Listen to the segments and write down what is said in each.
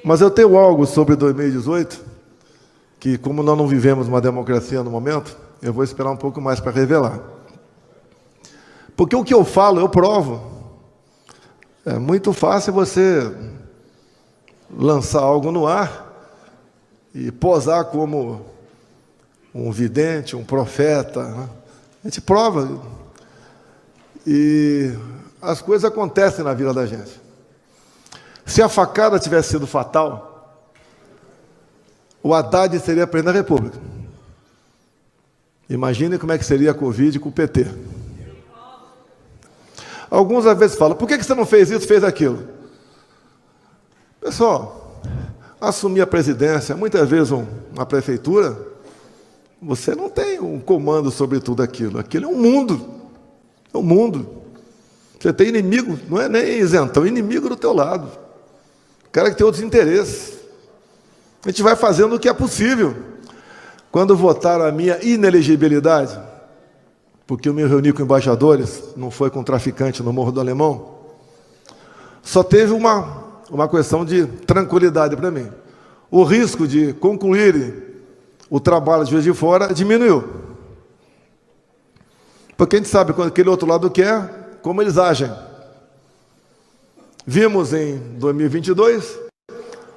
Mas eu tenho algo sobre 2018, que como nós não vivemos uma democracia no momento, eu vou esperar um pouco mais para revelar. Porque o que eu falo, eu provo. É muito fácil você lançar algo no ar e posar como um vidente, um profeta, né? A gente prova. E as coisas acontecem na vida da gente. Se a facada tivesse sido fatal, o Haddad seria presidente da República. Imagine como é que seria a Covid com o PT. Alguns às vezes falam, por que você não fez isso, fez aquilo? Pessoal, assumir a presidência, muitas vezes uma prefeitura, você não tem um comando sobre tudo aquilo. Aquilo é um mundo. É um mundo. Você tem inimigo, não é nem isentão, inimigo do teu lado. Cara que tem outros interesses. A gente vai fazendo o que é possível. Quando votaram a minha inelegibilidade, porque eu me reuni com embaixadores, não foi com traficante no Morro do Alemão, só teve uma questão de tranquilidade para mim. O risco de concluir o trabalho de Juiz de Fora diminuiu. Porque a gente sabe quando aquele outro lado quer, como eles agem. Vimos em 2022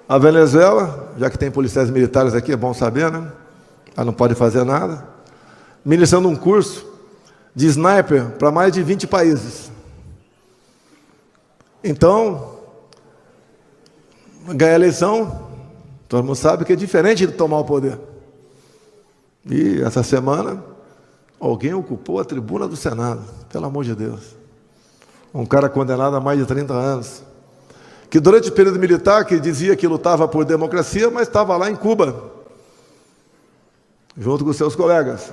a Venezuela, já que tem policiais militares aqui, é bom saber, né? Ela não pode fazer nada, ministrando um curso de sniper para mais de 20 países. Então, ganhar a eleição, todo mundo sabe que é diferente de tomar o poder. E essa semana, alguém ocupou a tribuna do Senado, pelo amor de Deus. Um cara condenado a mais de 30 anos, que durante o período militar, que dizia que lutava por democracia, mas estava lá em Cuba, junto com seus colegas.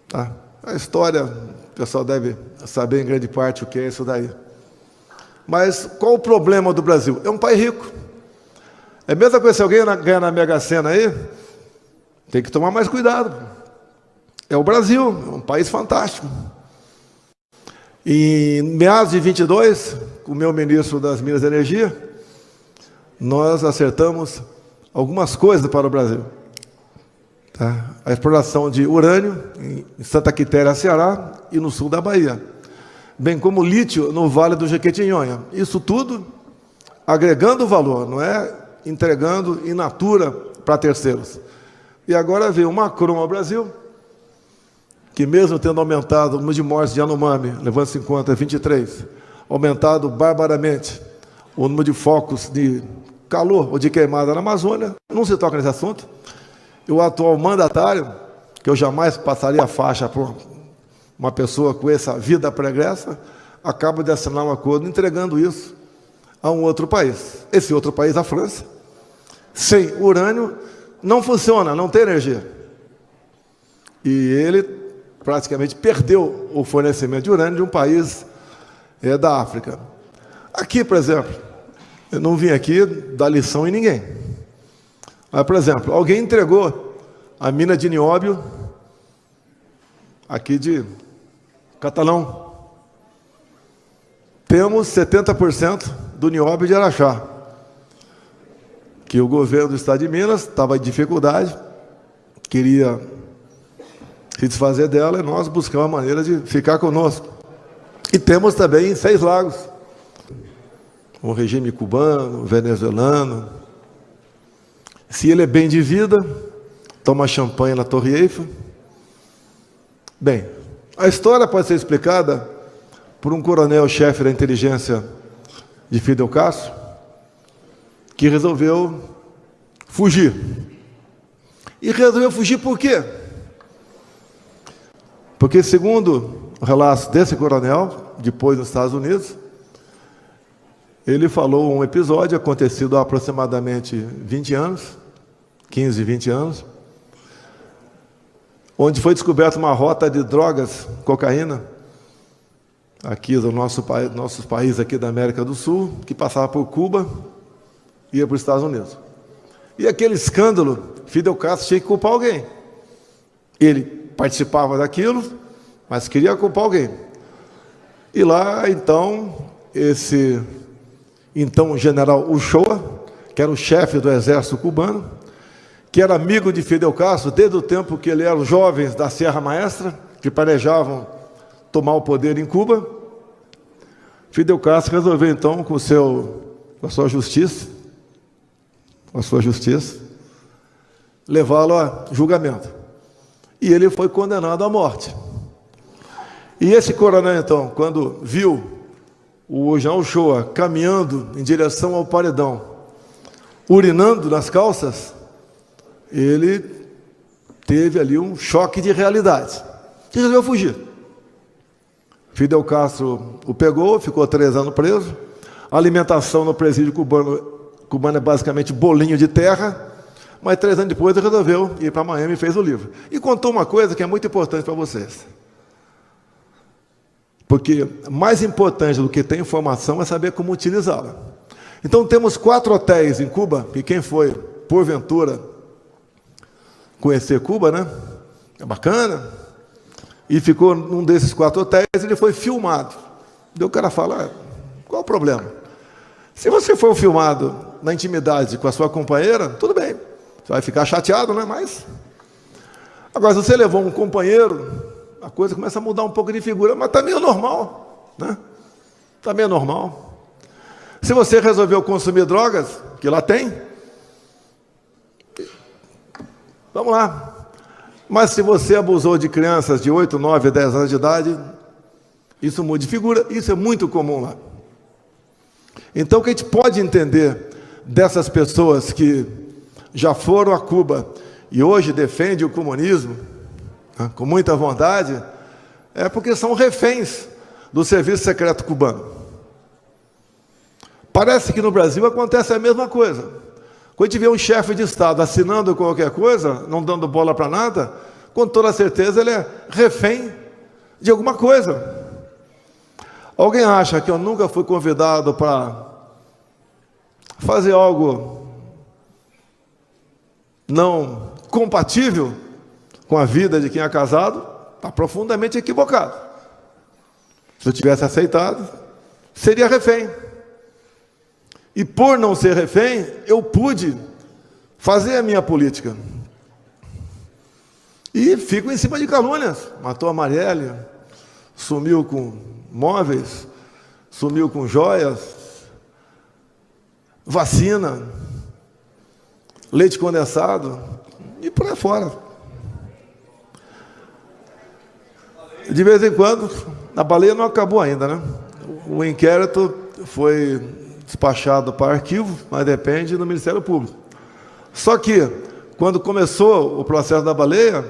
Tá? A história, o pessoal deve saber em grande parte o que é isso daí. Mas qual o problema do Brasil? É um país rico. É a mesma coisa se alguém ganhar na Mega Sena aí, tem que tomar mais cuidado. É o Brasil, é um país fantástico. Em meados de 22, com o meu ministro das Minas e Energia, nós acertamos algumas coisas para o Brasil. Tá? A exploração de urânio em Santa Quitéria, Ceará, e no sul da Bahia, bem como lítio no Vale do Jequitinhonha. Isso tudo agregando valor, não é entregando in natura para terceiros. E agora veio o Macron ao Brasil, que mesmo tendo aumentado o número de mortes de Yanomami, levando-se em conta 23, aumentado barbaramente o número de focos de calor ou de queimada na Amazônia, não se toca nesse assunto. E o atual mandatário, que eu jamais passaria a faixa por uma pessoa com essa vida pregressa, acaba de assinar um acordo entregando isso a um outro país. Esse outro país, a França, sem urânio, não funciona, não tem energia. E ele praticamente perdeu o fornecimento de urânio de um país da África. Aqui, por exemplo, eu não vim aqui dar lição em ninguém. Mas, por exemplo, alguém entregou a mina de nióbio aqui de Catalão. Temos 70% do nióbio de Araxá, que o governo do estado de Minas estava em dificuldade, queria se desfazer dela, e nós buscamos uma maneira de ficar conosco. E temos também em 6 Lagos, um regime cubano, venezuelano. Se ele é bem de vida, toma champanhe na Torre Eiffel. Bem, a história pode ser explicada por um coronel-chefe da inteligência de Fidel Castro, que resolveu fugir. E resolveu fugir por quê? Porque, segundo o relato desse coronel, depois nos Estados Unidos, ele falou um episódio acontecido há aproximadamente 20 anos, 15, 20 anos, onde foi descoberta uma rota de drogas, cocaína, aqui do nossos países aqui da América do Sul, que passava por Cuba e ia para os Estados Unidos. E aquele escândalo, Fidel Castro tinha que culpar alguém. Ele participava daquilo, mas queria culpar alguém. E lá, então, esse general Uchoa, que era o chefe do exército cubano, que era amigo de Fidel Castro desde o tempo que ele era os jovens da Serra Maestra, que planejavam tomar o poder em Cuba. Fidel Castro resolveu então com a sua justiça, levá-lo a julgamento. E ele foi condenado à morte. E esse coronel então, quando viu o Jean Uchoa caminhando em direção ao paredão, urinando nas calças, ele teve ali um choque de realidade e resolveu fugir. Fidel Castro o pegou, ficou 3 anos preso. A alimentação no presídio cubano é basicamente bolinho de terra, mas 3 anos depois ele resolveu ir para Miami e fez o livro. E contou uma coisa que é muito importante para vocês. Porque mais importante do que ter informação é saber como utilizá-la. Então temos 4 hotéis em Cuba, e quem foi, porventura, conhecer Cuba, né? É bacana. E ficou num desses 4 hotéis, ele foi filmado. Daí o cara fala, qual o problema? Se você for filmado na intimidade com a sua companheira, tudo bem. Você vai ficar chateado, né? Mas agora, se você levou um companheiro, a coisa começa a mudar um pouco de figura, mas está meio normal, né? Está meio normal. Se você resolveu consumir drogas, que lá tem, vamos lá. Mas se você abusou de crianças de 8, 9, 10 anos de idade, isso muda de figura, isso é muito comum lá. Então, o que a gente pode entender dessas pessoas que já foram a Cuba e hoje defendem o comunismo, né, com muita vontade, é porque são reféns do serviço secreto cubano. Parece que no Brasil acontece a mesma coisa. Quando a gente vê um chefe de Estado assinando qualquer coisa, não dando bola para nada, com toda certeza ele é refém de alguma coisa. Alguém acha que eu nunca fui convidado para fazer algo não compatível com a vida de quem é casado? Está profundamente equivocado. Se eu tivesse aceitado, seria refém. E por não ser refém, eu pude fazer a minha política. E fico em cima de calúnias. Matou a Marielle, sumiu com móveis, sumiu com joias, vacina, leite condensado, e por aí fora. De vez em quando, a baleia não acabou ainda, né? O inquérito foi despachado para arquivo, mas depende do Ministério Público. Só que, quando começou o processo da baleia,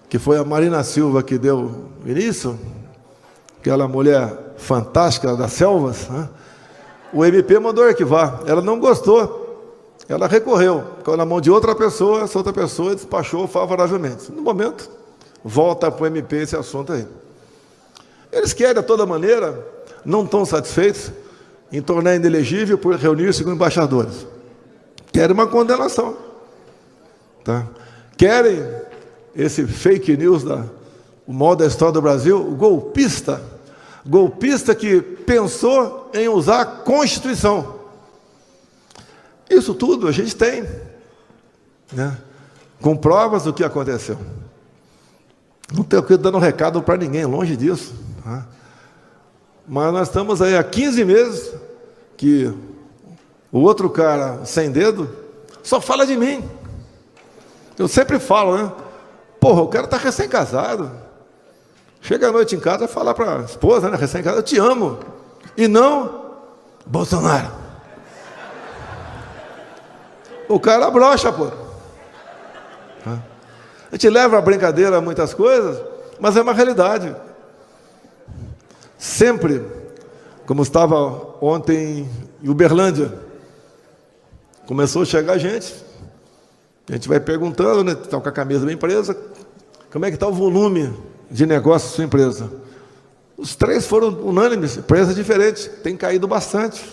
que foi a Marina Silva que deu início, aquela mulher fantástica das selvas, né? O MP mandou arquivar. Ela não gostou, ela recorreu, ficou na mão de outra pessoa, essa outra pessoa despachou favoravelmente. No momento, volta para o MP esse assunto aí. Eles querem, de toda maneira, não estão satisfeitos em tornar inelegível por reunir-se com embaixadores. Querem uma condenação. Tá? Querem esse fake news, o mal da história do Brasil, o golpista que pensou em usar a Constituição. Isso tudo a gente tem, né? Com provas do que aconteceu. Não tenho que dando recado para ninguém, longe disso. Tá? Mas nós estamos aí há 15 meses que o outro cara sem dedo só fala de mim. Eu sempre falo, né? Porra, o cara está recém-casado. Chega à noite em casa e fala para a esposa, né, recém-casada, eu te amo. E não Bolsonaro. O cara brocha, pô. A gente leva a brincadeira a muitas coisas, mas é uma realidade. Sempre, como estava ontem em Uberlândia, começou a chegar gente, a gente vai perguntando, né, está com a camisa da empresa, como é que está o volume de negócio da sua empresa? Os 3 foram unânimes, empresas diferentes, tem caído bastante.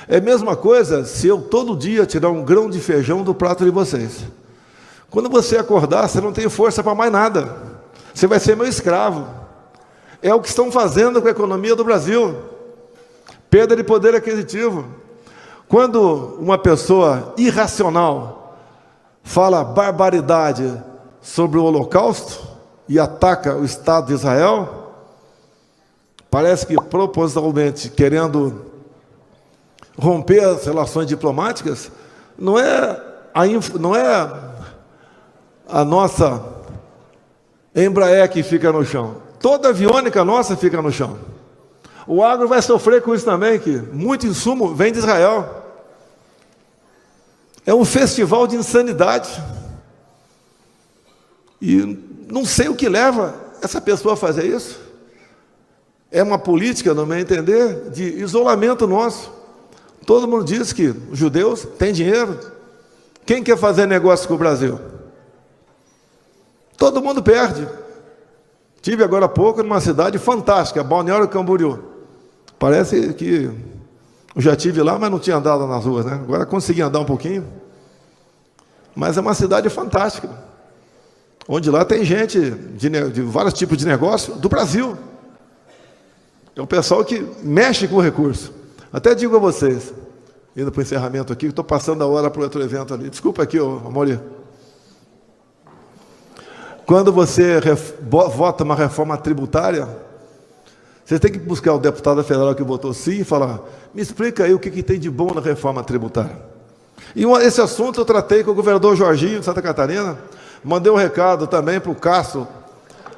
É a mesma coisa se eu todo dia tirar um grão de feijão do prato de vocês. Quando você acordar, você não tem força para mais nada, você vai ser meu escravo. É o que estão fazendo com a economia do Brasil. Perda de poder aquisitivo. Quando uma pessoa irracional fala barbaridade sobre o Holocausto e ataca o Estado de Israel, parece que propositalmente querendo romper as relações diplomáticas, não é a nossa Embraer que fica no chão. Toda aviônica nossa fica no chão. O agro vai sofrer com isso também, que muito insumo vem de Israel. É um festival de insanidade. E não sei o que leva essa pessoa a fazer isso. É uma política, no meu entender, de isolamento nosso. Todo mundo diz que os judeus têm dinheiro. Quem quer fazer negócio com o Brasil? Todo mundo perde. Estive agora há pouco numa cidade fantástica, Balneário Camboriú. Parece que eu já estive lá, mas não tinha andado nas ruas, né? Agora consegui andar um pouquinho. Mas é uma cidade fantástica, onde lá tem gente de vários tipos de negócio do Brasil. É o pessoal que mexe com o recurso. Até digo a vocês, indo para o encerramento aqui, estou passando a hora para o outro evento ali. Desculpa aqui, Amori. Quando você vota uma reforma tributária, você tem que buscar o deputado federal que votou sim e falar: me explica aí o que tem de bom na reforma tributária. E esse assunto eu tratei com o governador Jorginho de Santa Catarina, mandei um recado também para o Castro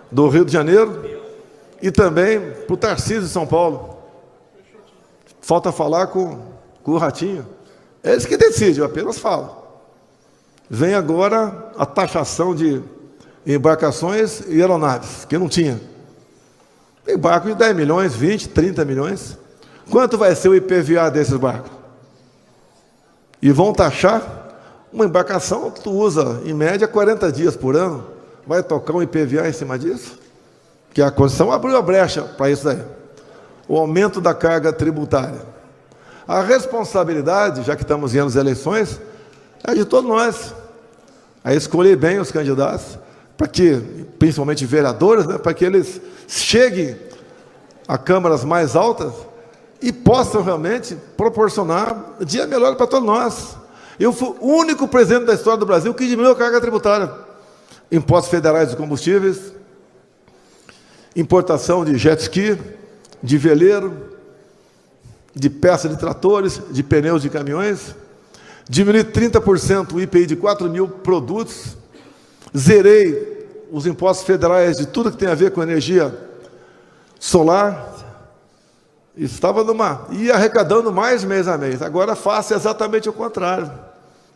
do Rio de Janeiro e também para o Tarcísio de São Paulo. Falta falar com o Ratinho. É eles que decidem, eu apenas falo. Vem agora a taxação de embarcações e aeronaves, que não tinha. Tem barco de 10 milhões, 20, 30 milhões. Quanto vai ser o IPVA desses barcos? E vão taxar uma embarcação que tu usa, em média, 40 dias por ano. Vai tocar um IPVA em cima disso? Que a Constituição abriu a brecha para isso daí. O aumento da carga tributária. A responsabilidade, já que estamos em anos de eleições, é de todos nós. A escolher bem os candidatos, para que, principalmente vereadores, né, para que eles cheguem a câmaras mais altas e possam realmente proporcionar dia melhor para todos nós. Eu fui o único presidente da história do Brasil que diminuiu a carga tributária. Impostos federais de combustíveis, importação de jet ski, de veleiro, de peças de tratores, de pneus de caminhões, diminuí 30% o IPI de 4 mil produtos, zerei os impostos federais de tudo que tem a ver com energia solar, estava ia arrecadando mais mês a mês. Agora faço exatamente o contrário.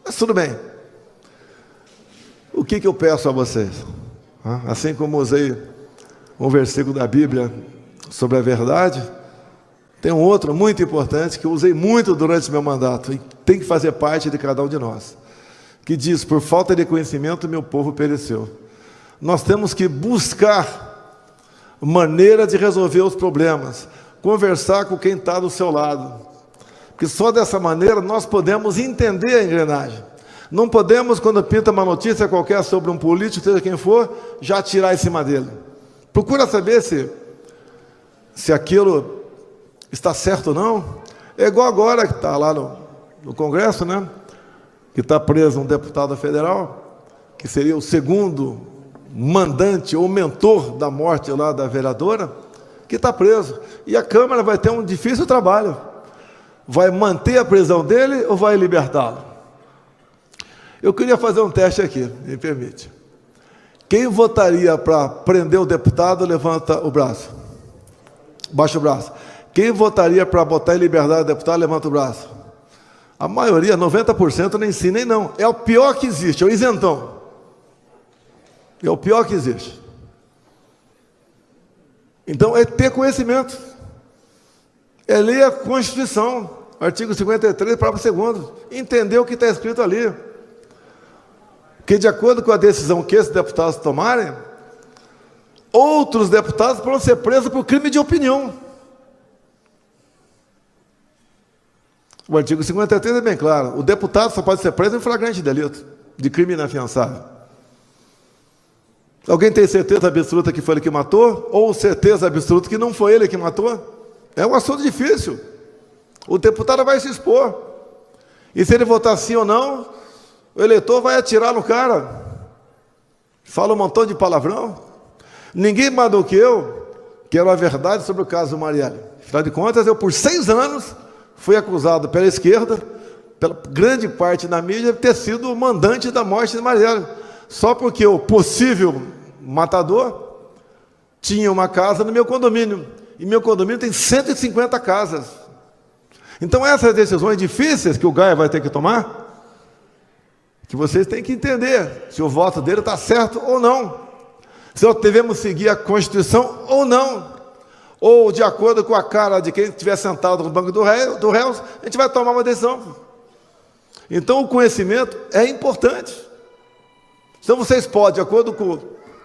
Mas tudo bem. O que eu peço a vocês? Assim como usei um versículo da Bíblia sobre a verdade, tem um outro muito importante que eu usei muito durante o meu mandato e tem que fazer parte de cada um de nós, que diz: por falta de conhecimento meu povo pereceu. Nós temos que buscar maneira de resolver os problemas, conversar com quem está do seu lado, porque só dessa maneira nós podemos entender a engrenagem. Não podemos, quando pinta uma notícia qualquer sobre um político, seja quem for, já atirar em cima dele. Procura saber se aquilo está certo ou não. É igual agora que está lá no Congresso, né? Que está preso um deputado federal, que seria o segundo mandante ou mentor da morte lá da vereadora, que está preso. E a Câmara vai ter um difícil trabalho. Vai manter a prisão dele ou vai libertá-lo? Eu queria fazer um teste aqui, me permite. Quem votaria para prender o deputado, levanta o braço. Baixa o braço. Quem votaria para botar em liberdade o deputado, levanta o braço. A maioria, 90%, nem sim, nem não. É o pior que existe, é o isentão. É o pior que existe. Então, é ter conhecimento. É ler a Constituição, artigo 53, parágrafo 2º. Entender o que está escrito ali. Porque, de acordo com a decisão que esses deputados tomarem, outros deputados podem ser presos por crime de opinião. O artigo 53 é bem claro. O deputado só pode ser preso em flagrante delito, de crime inafiançável. Alguém tem certeza absoluta que foi ele que matou? Ou certeza absoluta que não foi ele que matou? É um assunto difícil. O deputado vai se expor. E se ele votar sim ou não, o eleitor vai atirar no cara. Fala um montão de palavrão. Ninguém mais do que eu quero a verdade sobre o caso do Marielle. Afinal de contas, eu por 6 anos fui acusado pela esquerda, pela grande parte da mídia, de ter sido o mandante da morte de Marielle. Só porque o possível matador tinha uma casa no meu condomínio. E meu condomínio tem 150 casas. Então essas decisões difíceis que o Gaia vai ter que tomar, que vocês têm que entender se o voto dele está certo ou não. Se nós devemos seguir a Constituição ou não. Ou de acordo com a cara de quem estiver sentado no banco do réus, a gente vai tomar uma decisão. Então o conhecimento é importante. Então vocês podem, de acordo com...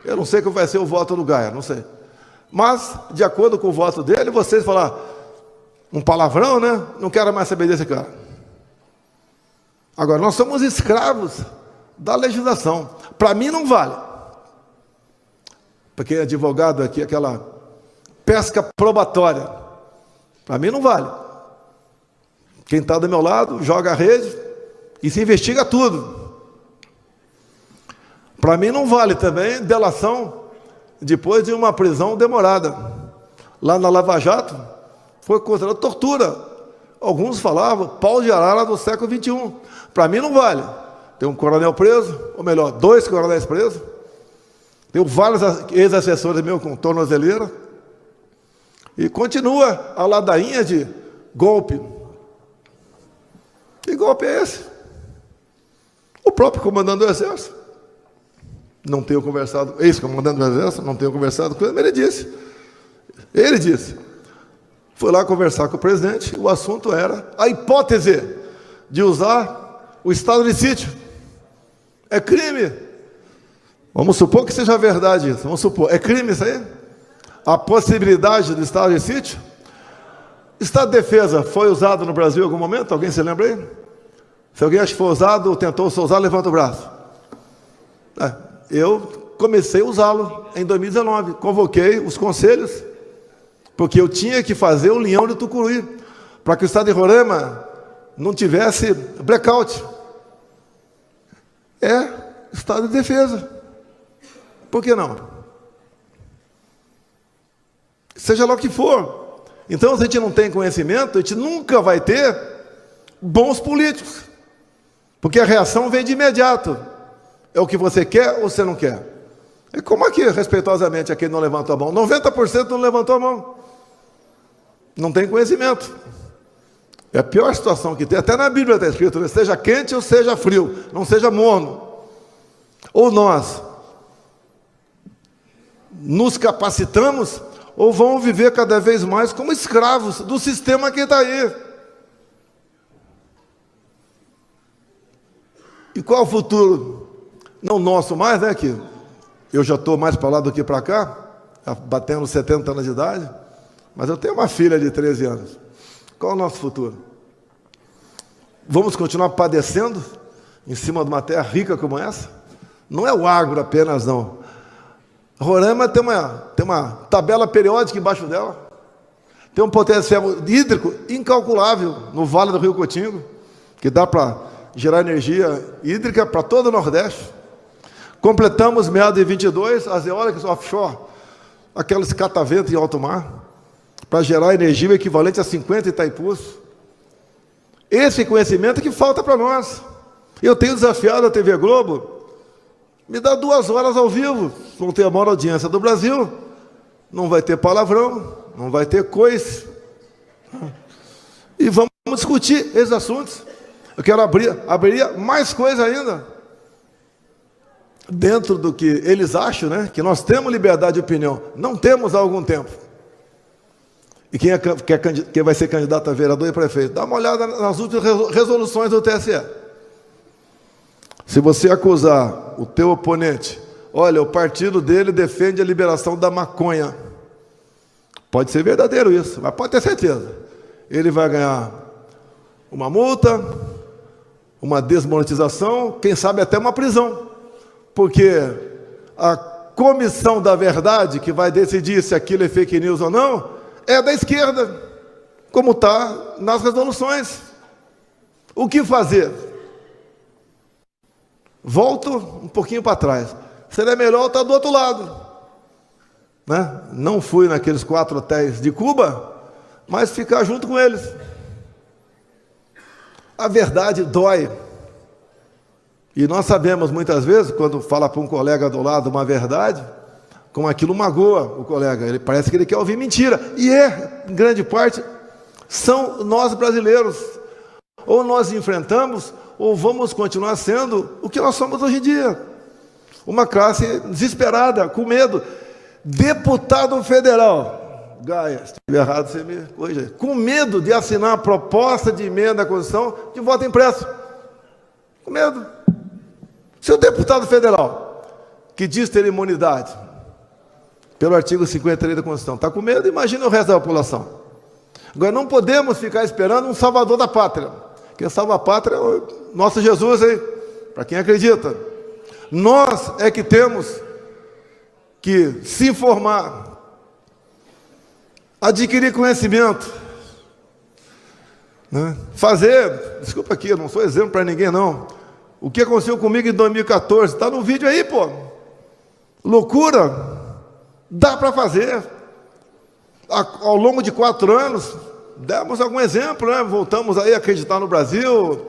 Eu não sei qual vai ser o voto do Gaia, não sei. Mas, de acordo com o voto dele, vocês falar um palavrão, né? Não quero mais saber desse cara. Agora, nós somos escravos da legislação. Para mim não vale. Para quem é advogado aqui, aquela pesca probatória. Para mim não vale. Quem está do meu lado, joga a rede e se investiga tudo. Para mim não vale também delação depois de uma prisão demorada. Lá na Lava Jato, foi considerada tortura. Alguns falavam pau de arara do século XXI. Para mim não vale. Tem um coronel preso, ou melhor, 2 coronéis presos. Tem vários ex-assessores meus com tornozeleira. E continua a ladainha de golpe. Que golpe é esse? O próprio comandante do Exército. Não tenho conversado, ex-comandante do Exército, não tenho conversado com ele, mas ele disse, foi lá conversar com o presidente, o assunto era a hipótese de usar o estado de sítio. É crime. Vamos supor que seja verdade isso, vamos supor, é crime isso aí? A possibilidade do estado de sítio? Estado de defesa foi usado no Brasil em algum momento? Alguém se lembra aí? Se alguém acha que foi usado ou tentou ser usado, levanta o braço. Eu comecei a usá-lo em 2019, convoquei os conselhos, porque eu tinha que fazer o leão de Tucuruí, para que o estado de Roraima não tivesse blackout. É estado de defesa. Por que não? Seja lá o que for. Então, se a gente não tem conhecimento, a gente nunca vai ter bons políticos, porque a reação vem de imediato. É o que você quer ou você não quer? É como aqui, respeitosamente, aquele não levantou a mão. 90% não levantou a mão. Não tem conhecimento. É a pior situação que tem. Até na Bíblia está escrito, né? Seja quente ou seja frio, não seja morno. Ou nós nos capacitamos, ou vamos viver cada vez mais como escravos do sistema que está aí. E qual o futuro? Não nosso mais, né? Que eu já estou mais para lá do que para cá, batendo 70 anos de idade, mas eu tenho uma filha de 13 anos. Qual é o nosso futuro? Vamos continuar padecendo em cima de uma terra rica como essa? Não é o agro apenas, não. Roraima tem uma tabela periódica embaixo dela, tem um potencial hídrico incalculável no Vale do Rio Cotingo, que dá para gerar energia hídrica para todo o Nordeste. Completamos, meados de 22, as eólicas offshore, aqueles cataventos em alto mar, para gerar energia equivalente a 50 Itaipus. Esse conhecimento que falta para nós. Eu tenho desafiado a TV Globo, me dá 2 horas ao vivo, vão ter a maior audiência do Brasil, não vai ter palavrão, não vai ter coice. E vamos discutir esses assuntos. Eu quero abrir mais coisa ainda. Dentro do que eles acham, né? Que nós temos liberdade de opinião. Não temos há algum tempo. E quem vai ser candidato a vereador e prefeito? Dá uma olhada nas últimas resoluções do TSE. Se você acusar o teu oponente, olha, o partido dele defende a liberação da maconha. Pode ser verdadeiro isso, mas pode ter certeza. Ele vai ganhar uma multa, uma desmonetização, quem sabe até uma prisão. Porque a comissão da verdade, que vai decidir se aquilo é fake news ou não, é da esquerda, como está nas resoluções. O que fazer? Volto um pouquinho para trás. Seria melhor estar do outro lado, né? Não fui naqueles 4 hotéis de Cuba, mas ficar junto com eles. A verdade dói. E nós sabemos muitas vezes, quando fala para um colega do lado uma verdade, como aquilo magoa o colega. Ele parece que ele quer ouvir mentira. E em grande parte, são nós brasileiros. Ou nós enfrentamos, ou vamos continuar sendo o que nós somos hoje em dia. Uma classe desesperada, com medo. Deputado federal, Gaia, se estiver errado, você me corrige. Com medo de assinar a proposta de emenda à Constituição de voto impresso. Com medo. Se o deputado federal, que diz ter imunidade, pelo artigo 53 da Constituição, está com medo, imagina o resto da população. Agora, não podemos ficar esperando um salvador da pátria. Quem salva a pátria é o nosso Jesus, hein? Para quem acredita. Nós é que temos que se informar, adquirir conhecimento, né? Fazer, desculpa aqui, eu não sou exemplo para ninguém não, o que aconteceu comigo em 2014, está no vídeo aí, pô, loucura, dá para fazer, ao longo de 4 anos, demos algum exemplo, né? Voltamos aí a acreditar no Brasil,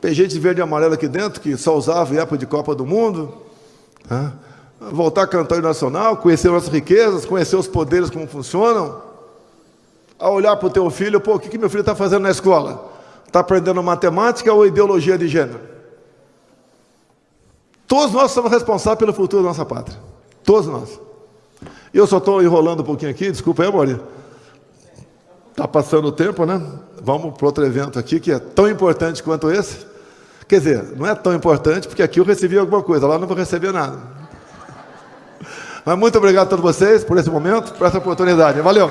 tem gente verde e amarela aqui dentro, que só usava em época de Copa do Mundo, né? Voltar a cantar nacional, conhecer nossas riquezas, conhecer os poderes, como funcionam, a olhar para o teu filho, pô, o que meu filho está fazendo na escola? Está aprendendo matemática ou ideologia de gênero? Todos nós somos responsáveis pelo futuro da nossa pátria. Todos nós. Eu só estou enrolando um pouquinho aqui, desculpa aí, Maurício. Está passando o tempo, né? Vamos para outro evento aqui, que é tão importante quanto esse. Quer dizer, não é tão importante, porque aqui eu recebi alguma coisa, lá não vou receber nada. Mas muito obrigado a todos vocês por esse momento, por essa oportunidade. Valeu!